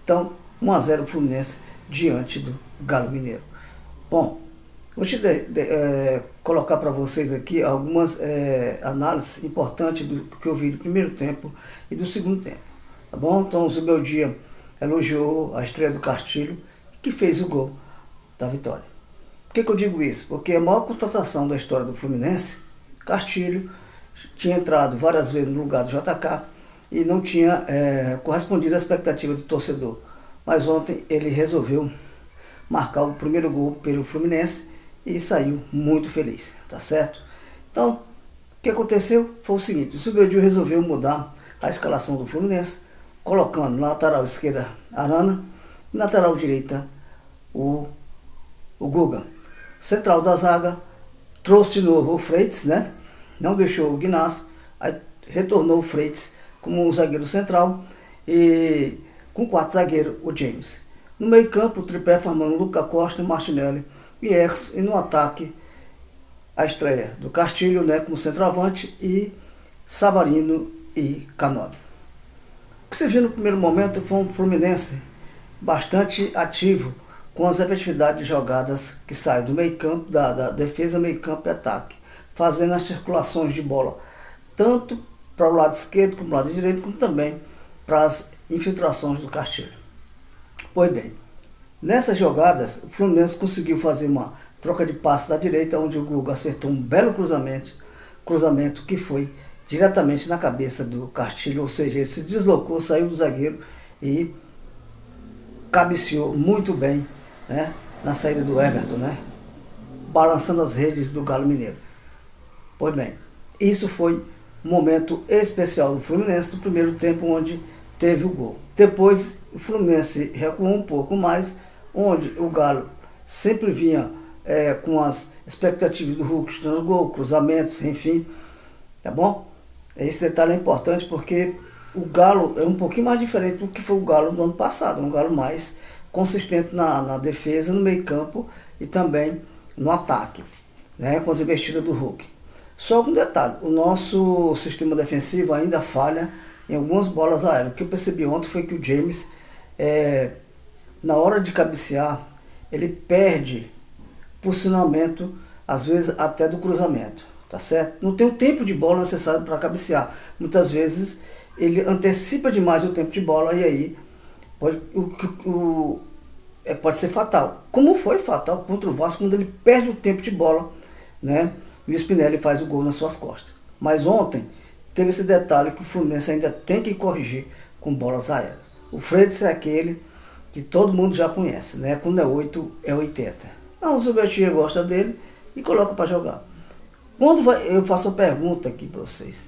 Então, 1 a 0 Fluminense diante do Galo Mineiro. Bom, vou colocar para vocês aqui algumas análises importantes do que eu vi do primeiro tempo e do segundo tempo. Tá bom? Então, o Zubeldia elogiou a estreia do Castilho, que fez o gol da vitória. Por que eu digo isso? Porque a maior contratação da história do Fluminense, Castilho, tinha entrado várias vezes no lugar do JK e não tinha correspondido à expectativa do torcedor. Mas ontem ele resolveu marcar o primeiro gol pelo Fluminense e saiu muito feliz, tá certo? Então, o que aconteceu foi o seguinte: o Zubeldia resolveu mudar a escalação do Fluminense, colocando na lateral esquerda Arana e na lateral direita o Guga. Central da zaga, trouxe de novo o Freitas, né? Não deixou o Guinness, aí retornou o Freitas como um zagueiro central e com 4 zagueiros o James. No meio campo, o tripé formando Luca Costa, Martinelli e Erros, e no ataque a estreia do Castilho, né, como centroavante, e Savarino e Canóbio. O que se viu no primeiro momento foi um Fluminense bastante ativo, com as efetividades de jogadas que saem do meio campo, da defesa, meio campo e ataque, fazendo as circulações de bola, tanto para o lado esquerdo como para o lado direito, como também para as infiltrações do Castilho. Pois bem, nessas jogadas, o Fluminense conseguiu fazer uma troca de passe da direita, onde o Guga acertou um belo cruzamento que foi diretamente na cabeça do Castilho, ou seja, ele se deslocou, saiu do zagueiro e cabeceou muito bem, né, na saída do Everton, né, balançando as redes do Galo Mineiro. Pois bem, isso foi um momento especial do Fluminense no primeiro tempo, onde teve o gol. Depois o Fluminense recuou um pouco mais, onde o Galo sempre vinha com as expectativas do Hulk chutando gol, cruzamentos, enfim, tá bom? Esse detalhe é importante porque o Galo é um pouquinho mais diferente do que foi o Galo do ano passado, um Galo mais consistente na defesa, no meio campo e também no ataque, né, com as investidas do Hulk. Só um detalhe, o nosso sistema defensivo ainda falha em algumas bolas aéreas. O que eu percebi ontem foi que o James, na hora de cabecear, ele perde posicionamento, às vezes até do cruzamento, tá certo? Não tem o tempo de bola necessário para cabecear. Muitas vezes ele antecipa demais o tempo de bola e aí pode ser fatal. Como foi fatal contra o Vasco, quando ele perde o tempo de bola, né? E o Spinelli faz o gol nas suas costas. Mas ontem teve esse detalhe que o Fluminense ainda tem que corrigir com bolas aéreas. O Freitas é aquele que todo mundo já conhece, né? Quando é 8, é 80. Então o Zubeldia gosta dele e coloca para jogar. Eu faço uma pergunta aqui para vocês.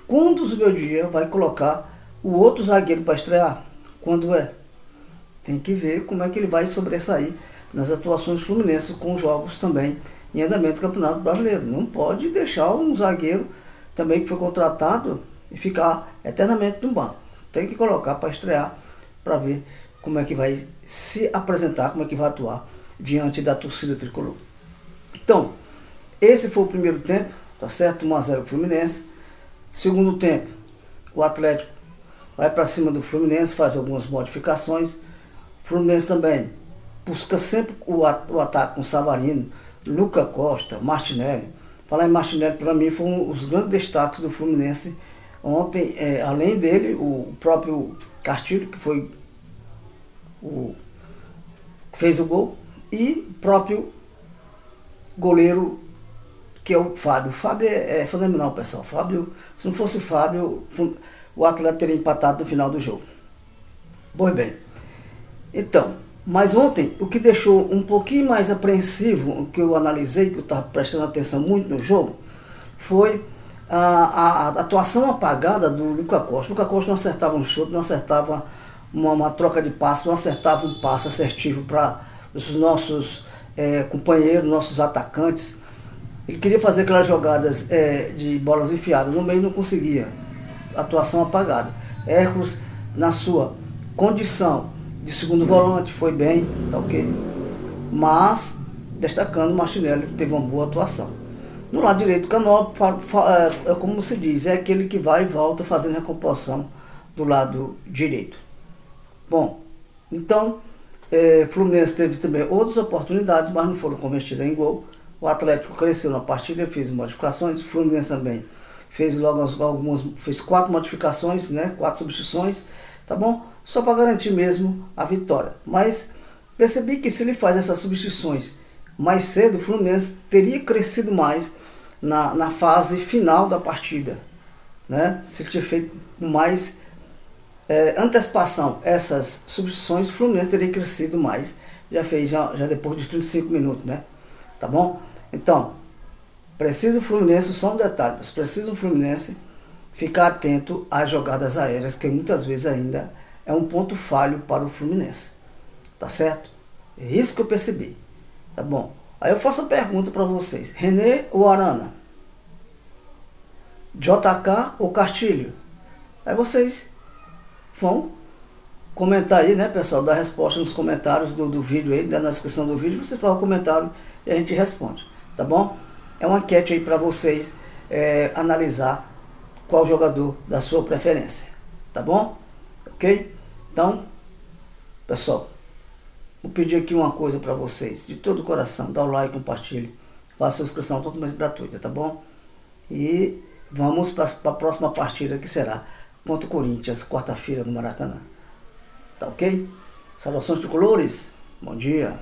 Quando o Zubeldia vai colocar o outro zagueiro para estrear? Quando é? Tem que ver como é que ele vai sobressair nas atuações do Fluminense com jogos também em andamento do Campeonato Brasileiro. Não pode deixar um zagueiro também que foi contratado e ficar eternamente no banco. Tem que colocar para estrear, para ver como é que vai se apresentar, como é que vai atuar diante da torcida tricolor. Então, esse foi o primeiro tempo, tá certo? 1 a 0 Fluminense. Segundo tempo, o Atlético vai para cima do Fluminense, faz algumas modificações. O Fluminense também busca sempre o ataque com Savarino, Luca Costa, Martinelli. Falar em Martinelli, para mim, foi um dos grandes destaques do Fluminense ontem. Além dele, o próprio Castilho, que foi fez o gol, e o próprio goleiro, que é o Fábio. O Fábio é fenomenal, pessoal. Fábio, se não fosse o Fábio, o Atlético teria empatado no final do jogo. Pois bem, então, mas ontem, o que deixou um pouquinho mais apreensivo, o que eu analisei, que eu estava prestando atenção muito no jogo, foi a atuação apagada do Luca Costa. O Luca Costa não acertava um chute, não acertava uma troca de passe, não acertava um passe assertivo para os nossos companheiros, nossos atacantes. Ele queria fazer aquelas jogadas de bolas enfiadas no meio, não conseguia. Atuação apagada. Hércules, na sua condição de segundo volante, foi bem, tá ok. Mas, destacando, o Martinelli teve uma boa atuação. No lado direito, o Canóbio, como se diz, é aquele que vai e volta fazendo recomposição do lado direito. Bom, Então, Fluminense teve também outras oportunidades, mas não foram convertidas em gol. O Atlético cresceu na partida, fez modificações. O Fluminense também fez logo fez 4 modificações, né? 4 substituições, tá bom? Só para garantir mesmo a vitória. Mas percebi que se ele faz essas substituições mais cedo, o Fluminense teria crescido mais na fase final da partida, né? Se ele tinha feito mais antecipação essas substituições, o Fluminense teria crescido mais. Já fez já depois de 35 minutos, né? Tá bom? Então, precisa o Fluminense, só um detalhe, mas precisa o Fluminense ficar atento às jogadas aéreas, que muitas vezes ainda é um ponto falho para o Fluminense. Tá certo? É isso que eu percebi. Tá bom? Aí eu faço a pergunta para vocês: René ou Arana? JK ou Castilho? Aí vocês vão comentar aí, né, pessoal? Dar resposta nos comentários do vídeo aí, na descrição do vídeo. Você faz o comentário e a gente responde. Tá bom? É uma enquete aí para vocês analisar qual jogador da sua preferência. Tá bom? Ok? Então, pessoal, vou pedir aqui uma coisa para vocês, de todo o coração: dá o like, compartilhe, faça a inscrição totalmente gratuita, tá bom? E vamos para a próxima partida, que será contra o Corinthians, quarta-feira no Maracanã. Tá ok? Saudações tricolores, bom dia.